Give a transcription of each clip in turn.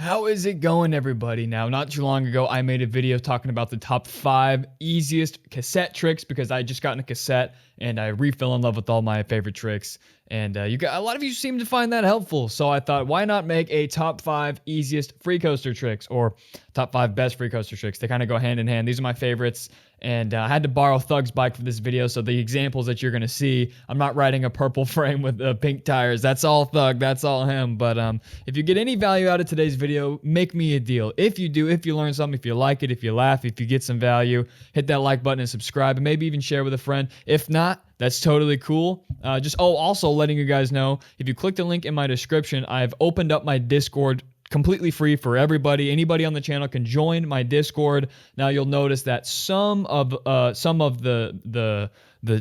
How is it going, everybody? Now, not too long ago, I made a video talking about the top 5 easiest cassette tricks because I just got in a cassette and I re-fell in love with all my favorite tricks. And a lot of you seem to find that helpful. So I thought, why not make a top 5 easiest free coaster tricks or top 5 best free coaster tricks? They kind of go hand in hand. These are my favorites. And I had to borrow Thug's bike for this video, so the examples that you're going to see, I'm not riding a purple frame with pink tires. That's all Thug. That's all him. But if you get any value out of today's video, make me a deal. If you do, if you learn something, if you like it, if you laugh, if you get some value, hit that like button and subscribe, and maybe even share with a friend. If not, that's totally cool. Also letting you guys know, if you click the link in my description, I've opened up my Discord completely free for everybody. Anybody on the channel can join my Discord. Now you'll notice that some of the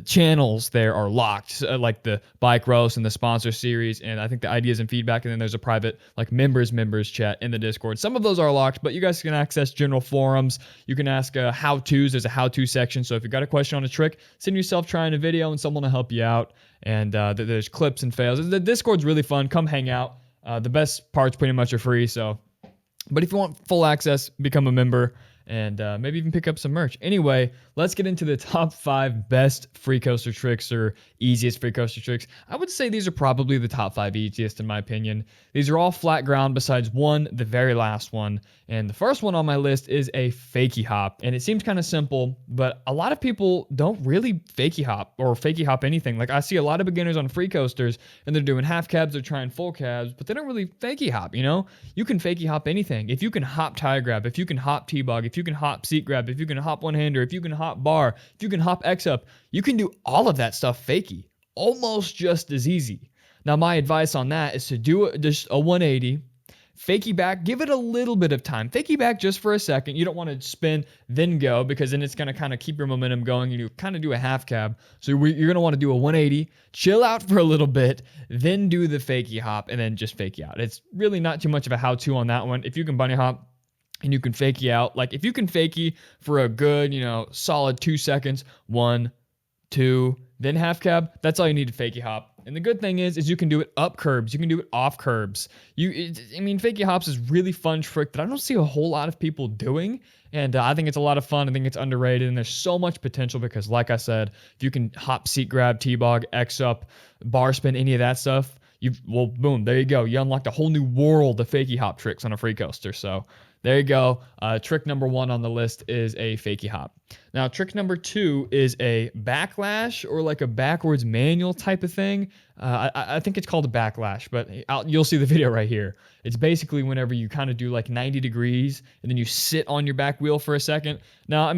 channels there are locked, like the bike roast and the sponsor series, and I think the ideas and feedback, and then there's a private like members chat in the Discord. Some of those are locked, but you guys can access general forums. You can ask how-tos. There's a how-to section, so if you got a question on a trick, send yourself trying a video and someone will help you out. And there's clips and fails. The Discord's really fun. Come hang out. The best parts pretty much are free, but if you want full access, become a member and maybe even pick up some merch. Anyway, let's get into the top 5 best free coaster tricks or easiest free coaster tricks. I would say these are probably the top 5 easiest in my opinion. These are all flat ground besides one, the very last one. And the first one on my list is a fakie hop. And it seems kind of simple, but a lot of people don't really fakie hop or fakie hop anything. Like I see a lot of beginners on free coasters and they're doing half cabs, they're trying full cabs, but they don't really fakie hop, you know? You can fakie hop anything. If you can hop tire grab, if you can hop T-bog, if you can hop seat grab, if you can hop one-hander, if you can hop bar, if you can hop X-up, you can do all of that stuff fakie. Almost just as easy. Now, my advice on that is to do just a 180, fakie back, give it a little bit of time. Fakie back just for a second. You don't want to spin, then go, because then it's going to kind of keep your momentum going. You kind of do a half cab. So you're going to want to do a 180, chill out for a little bit, then do the fakie hop, and then just fakie out. It's really not too much of a how-to on that one. If you can bunny hop, and you can fakie out, like if you can fakie for a good, solid 2 seconds, 1, 2, then half cab, that's all you need to fakie hop. And the good thing is you can do it up curbs, you can do it off curbs. Fakie hops is really fun trick that I don't see a whole lot of people doing, and I think it's a lot of fun. I think it's underrated, and there's so much potential because, like I said, if you can hop, seat grab, T-bog, X-up, bar spin, any of that stuff, boom, there you go. You unlocked a whole new world of fakie hop tricks on a free coaster. So there you go. Trick number 1 on the list is a fakie hop. Now, trick number 2 is a backlash or like a backwards manual type of thing. I think it's called a backlash, but you'll see the video right here. It's basically whenever you kind of do like 90 degrees and then you sit on your back wheel for a second. Now,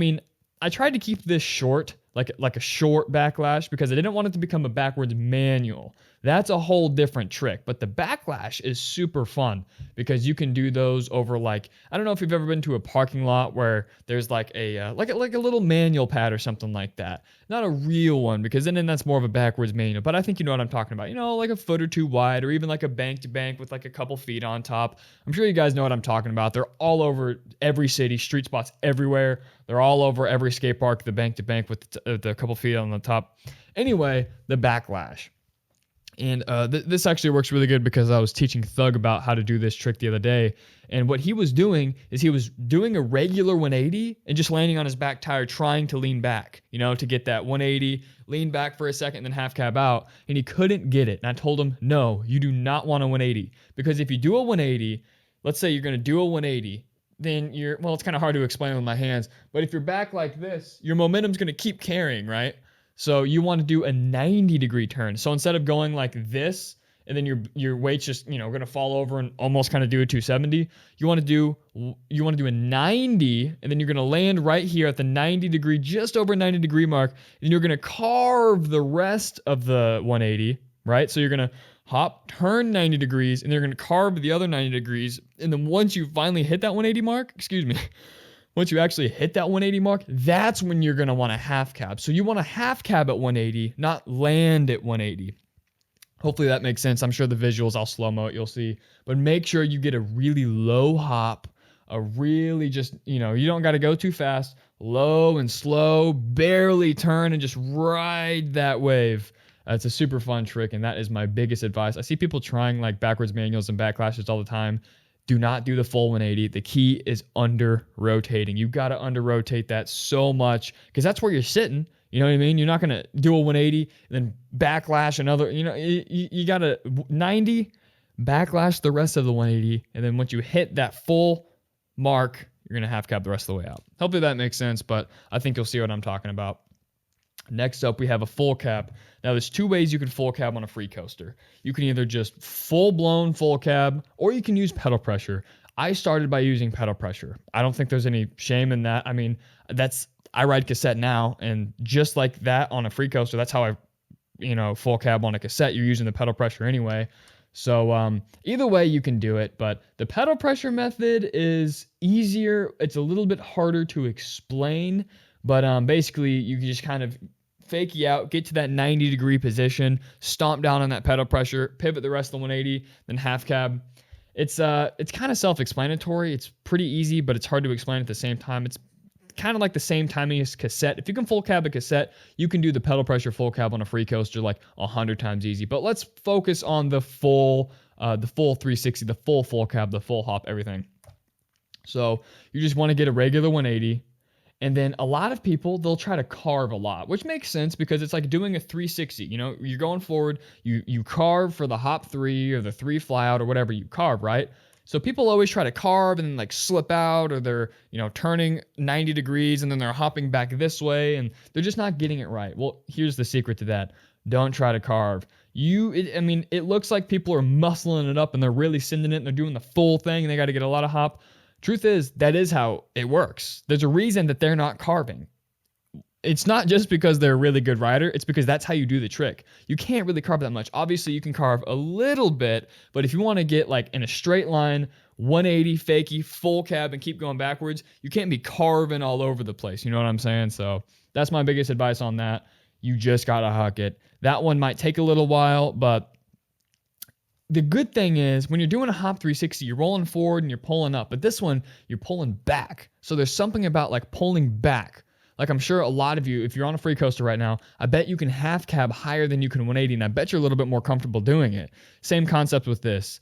I tried to keep this short, like a short backlash, because I didn't want it to become a backwards manual. That's a whole different trick. But the backlash is super fun because you can do those over I don't know if you've ever been to a parking lot where there's like a little manual pad or something like that. Not a real one, because then that's more of a backwards manual. But I think you know what I'm talking about. Like a foot or two wide, or even like a bank to bank with like a couple feet on top. I'm sure you guys know what I'm talking about. They're all over every city, street spots everywhere. They're all over every skate park, the bank to bank with the couple feet on the top. Anyway, the backlash. And this actually works really good because I was teaching Thug about how to do this trick the other day. And what he was doing is he was doing a regular 180 and just landing on his back tire, trying to lean back, to get that 180, lean back for a second, then half cab out. And he couldn't get it. And I told him, no, you do not want a 180. Because if you do a 180, let's say you're going to do a 180, then it's kind of hard to explain with my hands. But if you're back like this, your momentum's going to keep carrying, right? So you want to do a 90-degree turn. So instead of going like this, and then your weight's just going to fall over and almost kind of do a 270, you want to do a 90, and then you're going to land right here at the 90-degree, just over 90-degree mark, and you're going to carve the rest of the 180, right? So you're going to hop, turn 90 degrees, and they're going to carve the other 90 degrees, and then once you finally hit that 180 mark, once you actually hit that 180 mark, that's when you're going to want a half cab. So you want a half cab at 180, not land at 180. Hopefully that makes sense. I'm sure the visuals, I'll slow-mo it, you'll see. But make sure you get a really low hop, a really just, you don't got to go too fast, low and slow, barely turn and just ride that wave. It's a super fun trick, and that is my biggest advice. I see people trying like backwards manuals and backlashes all the time. Do not do the full 180. The key is under rotating. You got to under rotate that so much because that's where you're sitting. You know what I mean? You're not going to do a 180 and then backlash another, you got to 90, backlash the rest of the 180. And then once you hit that full mark, you're going to half cab the rest of the way out. Hopefully that makes sense, but I think you'll see what I'm talking about. Next up, we have a full cab. Now, there's two ways you can full cab on a free coaster. You can either just full-blown full cab, or you can use pedal pressure. I started by using pedal pressure. I don't think there's any shame in that. I mean, I ride cassette now, and just like that on a free coaster, that's how I, full cab on a cassette. You're using the pedal pressure anyway. So either way, you can do it, but the pedal pressure method is easier. It's a little bit harder to explain, but basically, you can just kind of Fakie out, get to that 90-degree position, stomp down on that pedal pressure, pivot the rest of the 180, then half cab. It's kind of self-explanatory. It's pretty easy, but it's hard to explain at the same time. It's kind of like the same timing as cassette. If you can full cab a cassette, you can do the pedal pressure full cab on a free coaster like 100 times easy. But let's focus on the full 360, the full cab, the full hop, everything. So you just want to get a regular 180. And then a lot of people, they'll try to carve a lot, which makes sense because it's like doing a 360. You're going forward, you carve for the hop 3 or the 3 fly out or whatever you carve, right? So people always try to carve and then like slip out, or they're, turning 90 degrees and then they're hopping back this way and they're just not getting it right. Well, here's the secret to that. Don't try to carve. It looks like people are muscling it up and they're really sending it and they're doing the full thing and they got to get a lot of hop. Truth is, that is how it works. There's a reason that they're not carving. It's not just because they're a really good rider. It's because that's how you do the trick. You can't really carve that much. Obviously, you can carve a little bit, but if you want to get like in a straight line, 180, fakie, full cab, and keep going backwards, you can't be carving all over the place. You know what I'm saying? So that's my biggest advice on that. You just got to huck it. That one might take a little while, but the good thing is when you're doing a hop 360, you're rolling forward and you're pulling up. But this one, you're pulling back. So there's something about like pulling back. Like I'm sure a lot of you, if you're on a free coaster right now, I bet you can half cab higher than you can 180. And I bet you're a little bit more comfortable doing it. Same concept with this.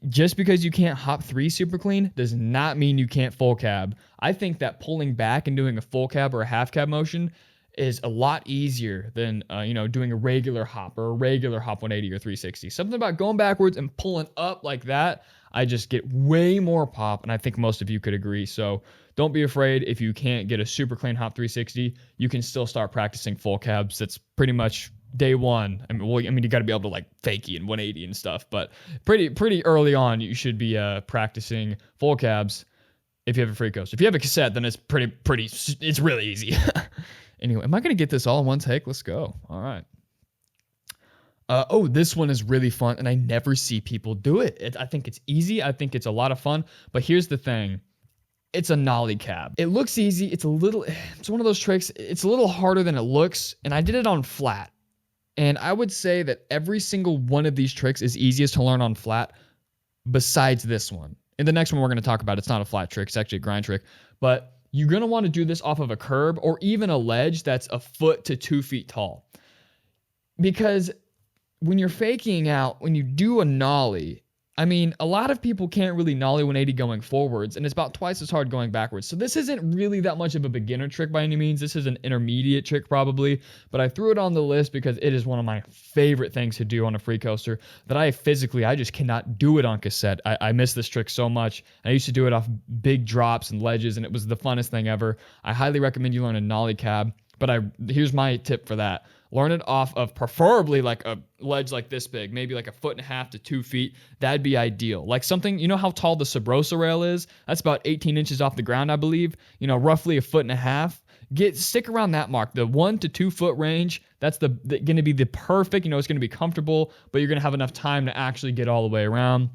Just because you can't hop 3 super clean does not mean you can't full cab. I think that pulling back and doing a full cab or a half cab motion is a lot easier than, doing a regular hop or a regular hop 180 or 360. Something about going backwards and pulling up like that, I just get way more pop, and I think most of you could agree. So don't be afraid if you can't get a super clean hop 360. You can still start practicing full cabs. That's pretty much day one. You got to be able to like fakie and 180 and stuff, but pretty early on, you should be practicing full cabs if you have a free coaster. If you have a cassette, then it's it's really easy. Anyway, am I going to get this all in one take? Let's go. All right. This one is really fun, and I never see people do it. I think it's easy. I think it's a lot of fun. But here's the thing. It's a nollie cab. It looks easy. It's one of those tricks. It's a little harder than it looks, and I did it on flat. And I would say that every single one of these tricks is easiest to learn on flat besides this one. And the next one we're going to talk about, it's not a flat trick. It's actually a grind trick. But you're going to want to do this off of a curb or even a ledge that's a foot to 2 feet tall. Because when you're faking out, when you do a nollie, a lot of people can't really nollie 180 going forwards, and it's about twice as hard going backwards. So this isn't really that much of a beginner trick by any means. This is an intermediate trick probably, but I threw it on the list because it is one of my favorite things to do on a free coaster that I just cannot do it on cassette. I miss this trick so much. I used to do it off big drops and ledges, and it was the funnest thing ever. I highly recommend you learn a nollie cab, but here's my tip for that. Learn it off of preferably like a ledge like this big, maybe like 1.5 feet to 2 feet. That'd be ideal. Like something, you know how tall the Sabrosa rail is? That's about 18 inches off the ground, I believe. Roughly 1.5 feet. Stick around that mark, the 1 to 2 foot range. That's going to be the perfect. It's going to be comfortable, but you're going to have enough time to actually get all the way around.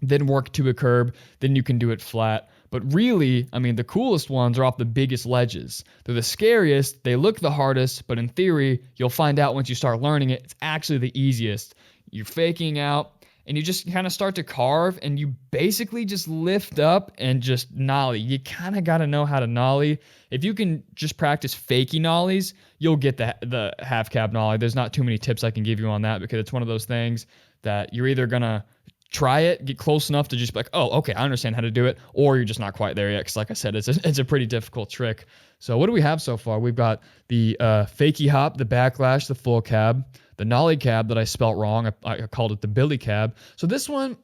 Then work to a curb. Then you can do it flat. But really, the coolest ones are off the biggest ledges. They're the scariest, they look the hardest, but in theory, you'll find out once you start learning it, it's actually the easiest. You're faking out, and you just kind of start to carve, and you basically just lift up and just nollie. You kind of got to know how to nollie. If you can just practice fakie nollies, you'll get the half cab nollie. There's not too many tips I can give you on that because it's one of those things that you're either going to try it, get close enough to just be like, oh, okay, I understand how to do it, or you're just not quite there yet. Because like I said, it's a pretty difficult trick. So what do we have so far? We've got the Fakie Hop, the Backlash, the full cab, the Noelle Cab that I spelt wrong. I called it the Billy Cab. So this one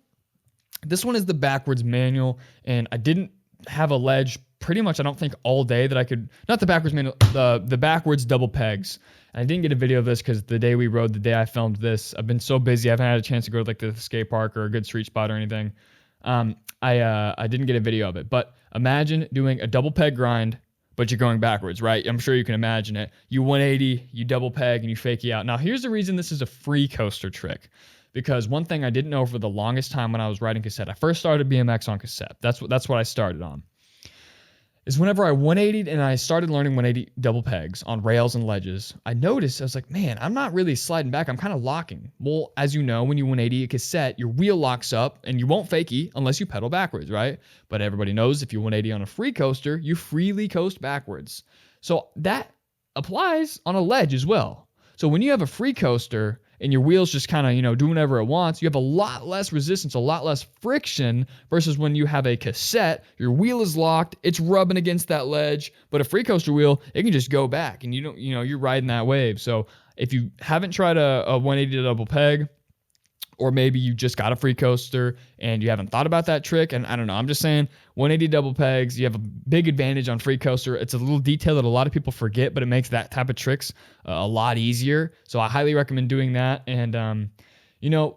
is the backwards manual, and I didn't have a ledge pretty much, I don't think, all day that I could, not the backwards manual, the backwards double pegs. And I didn't get a video of this because the day we rode, the day I filmed this, I've been so busy, I haven't had a chance to go to like the skate park or a good street spot or anything. I didn't get a video of it, but imagine doing a double peg grind, but you're going backwards, right? I'm sure you can imagine it. You 180, you double peg, and you Fakie out. Now, here's the reason this is a free coaster trick. Because one thing I didn't know for the longest time when I was riding cassette, I first started BMX on cassette. That's what I started on. Is whenever I 180'd and I started learning 180 double pegs on rails and ledges, I noticed, I was like, man, I'm not really sliding back. I'm kind of locking. Well, as you know, when you 180 a cassette, your wheel locks up and you won't Fakie unless you pedal backwards, right? But everybody knows if you 180 on a free coaster, you freely coast backwards. So that applies on a ledge as well. So when you have a free coaster and your wheel's just kind of, do whatever it wants, you have a lot less resistance, a lot less friction versus when you have a cassette, your wheel is locked, it's rubbing against that ledge, but a free coaster wheel, it can just go back and you're riding that wave. So if you haven't tried a 180 double peg, or maybe you just got a free coaster and you haven't thought about that trick, and I don't know, I'm just saying 180 double pegs, you have a big advantage on free coaster. It's a little detail that a lot of people forget, but it makes that type of tricks a lot easier. So I highly recommend doing that. And,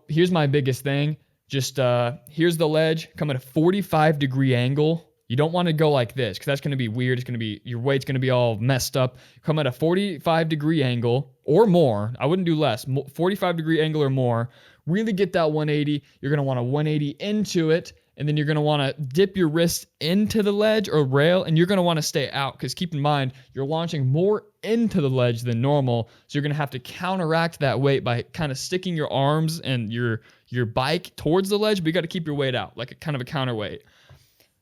here's my biggest thing. Just here's the ledge, come at a 45-degree angle. You don't want to go like this because that's going to be weird. It's going to be, your weight's going to be all messed up. Come at a 45-degree angle or more. I wouldn't do less. 45-degree angle or more. Really get that 180. You're going to want to 180 into it, and then you're going to want to dip your wrist into the ledge or rail, and you're going to want to stay out because keep in mind, you're launching more into the ledge than normal, so you're going to have to counteract that weight by kind of sticking your arms and your bike towards the ledge, but you got to keep your weight out, like a kind of a counterweight.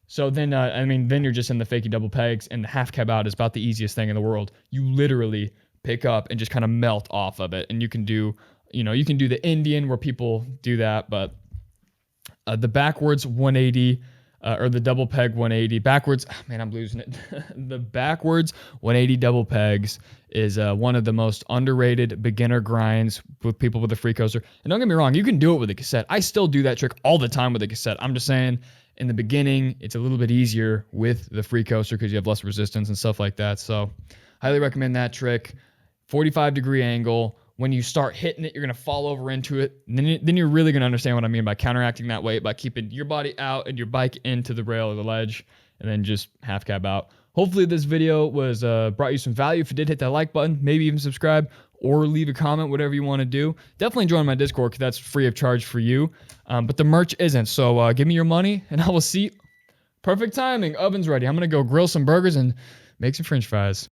So then, then you're just in the Fakie double pegs, and the half cab out is about the easiest thing in the world. You literally pick up and just kind of melt off of it, and you can do the Indian where people do that, but the backwards 180 or the double peg 180 backwards, man, I'm losing it. The backwards 180 double pegs is one of the most underrated beginner grinds with people with a free coaster. And don't get me wrong, you can do it with a cassette. I still do that trick all the time with a cassette. I'm just saying in the beginning, it's a little bit easier with the free coaster because you have less resistance and stuff like that. So highly recommend that trick. 45-degree angle. When you start hitting it, you're going to fall over into it. And then you're really going to understand what I mean by counteracting that weight, by keeping your body out and your bike into the rail or the ledge, and then just half cab out. Hopefully this video was brought you some value. If you did, hit that like button, maybe even subscribe or leave a comment, whatever you want to do. Definitely join my Discord because that's free of charge for you. But the merch isn't. So give me your money and I will see. Perfect timing. Oven's ready. I'm going to go grill some burgers and make some French fries.